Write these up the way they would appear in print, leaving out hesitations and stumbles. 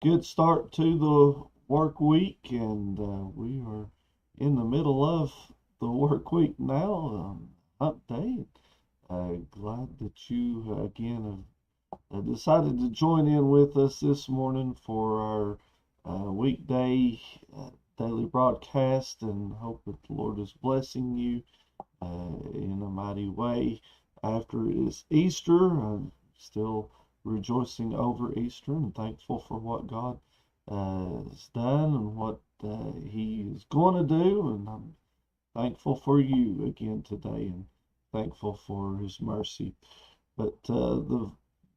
Good start to the work week, and we are in the middle of the work week now, hump day. Glad that you again have decided to join in with us this morning for our weekday daily broadcast, and hope that the Lord is blessing you in a mighty way. After it's Easter, I'm still rejoicing over Easter and thankful for what God has done and what He is going to do. And I'm thankful for you again today and thankful for His mercy. But go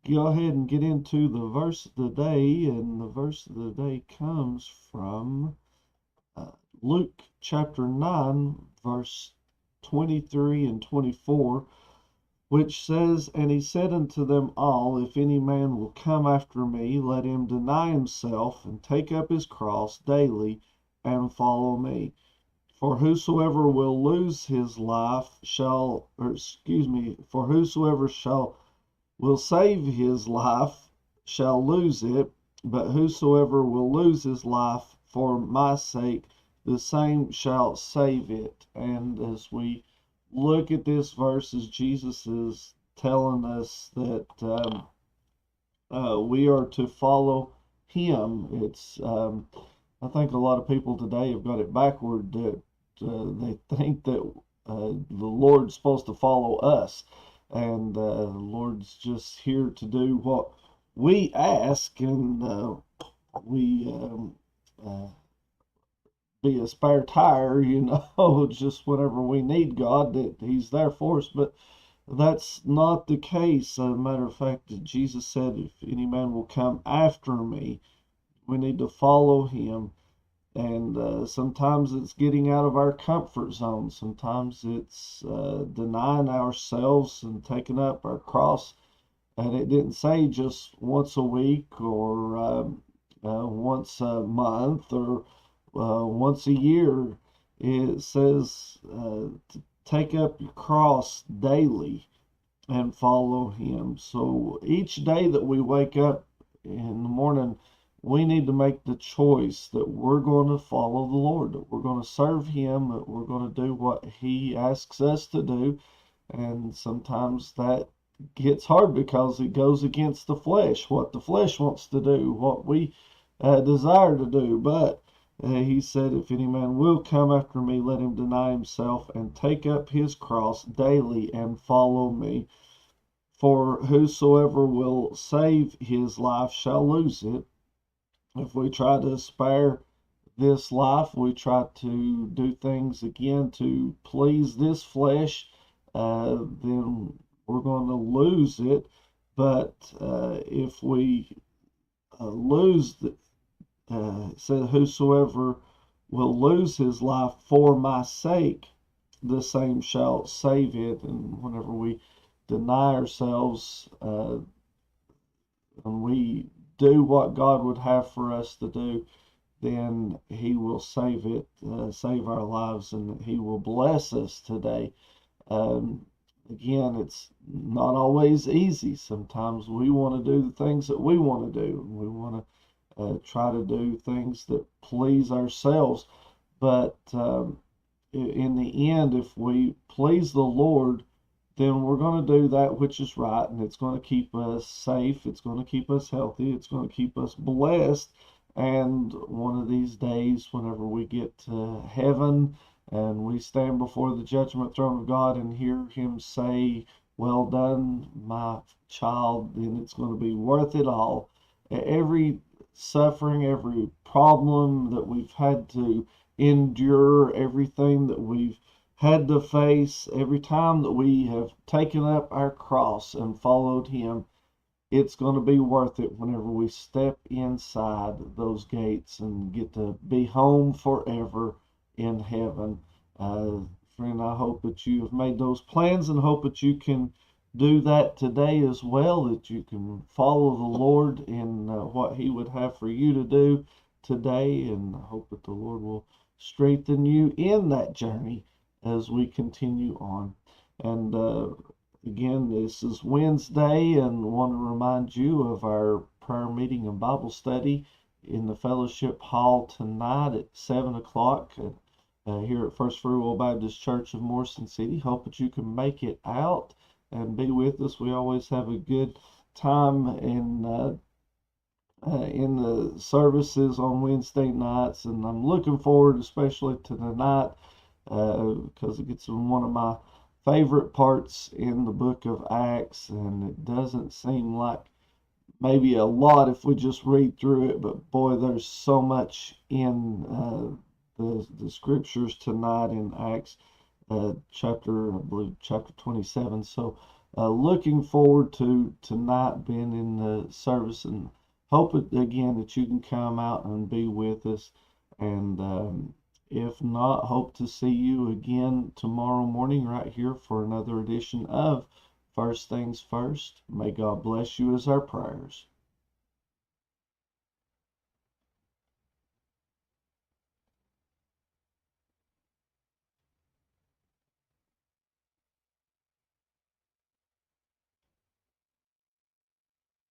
ahead and get into the verse of the day, and the verse of the day comes from uh, Luke chapter 9, verse 23 and 24, which says, And he said unto them all, If any man will come after me, let him deny himself, and take up his cross daily, and follow me. For whosoever will lose his life shall, for whosoever will save his life shall lose it, but whosoever will lose his life for my sake, the same shall save it. And as we look at this verse, as Jesus is telling us that we are to follow him, I think a lot of people today have got it backward, that they think that the Lord's supposed to follow us, and the Lord's just here to do what we ask, and we uh, be a spare tire, just whenever we need God, that He's there for us. But that's not the case. As a matter of fact, Jesus said, If any man will come after me, we need to follow Him. And sometimes it's getting out of our comfort zone. Sometimes it's denying ourselves and taking up our cross. And it didn't say just once a week or once a month or once a year. It says to take up your cross daily and follow Him. So each day that we wake up in the morning, we need to make the choice that we're going to follow the Lord, that we're going to serve Him, that we're going to do what He asks us to do. And sometimes that gets hard because it goes against the flesh, what the flesh wants to do, what we desire to do. But He said, If any man will come after me, let him deny himself and take up his cross daily and follow me. For whosoever will save his life shall lose it. If we try to spare this life, we try to do things again to please this flesh, then we're going to lose it. But if we lose the, said, Whosoever will lose his life for my sake, the same shall save it. And whenever we deny ourselves, and we do what God would have for us to do, then He will save it, save our lives, and He will bless us today. Um, Again, it's not always easy. Sometimes we want to do the things that we want to do, and we want to try to do things that please ourselves. But in the end, if we please the Lord, then we're going to do that which is right, and it's going to keep us safe, it's going to keep us healthy, it's going to keep us blessed. And one of these days, whenever we get to heaven and we stand before the judgment throne of God and hear Him say, Well done, my child, then it's going to be worth it all. Every suffering, every problem that we've had to endure, everything that we've had to face, every time that we have taken up our cross and followed Him, it's going to be worth it whenever we step inside those gates and get to be home forever in heaven. Friend, I hope that you have made those plans and hope that you can do that today as well, that you can follow the Lord in what He would have for you to do today, and I hope that the Lord will strengthen you in that journey as we continue on. And again, this is Wednesday, and want to remind you of our prayer meeting and Bible study in the fellowship hall tonight at 7 o'clock here at First Free Will Baptist Church of Morrison City. Hope that you can make it out and be with us. We always have a good time in the services on Wednesday nights, and I'm looking forward especially to tonight because it gets one of my favorite parts in the book of Acts, and it doesn't seem like maybe a lot if we just read through it, but boy, there's so much in the scriptures tonight in Acts chapter, I believe, chapter 27. So looking forward to tonight being in the service, and hope again that you can come out and be with us. And if not, hope to see you again tomorrow morning right here for another edition of First Things First. May God bless you, as our prayers.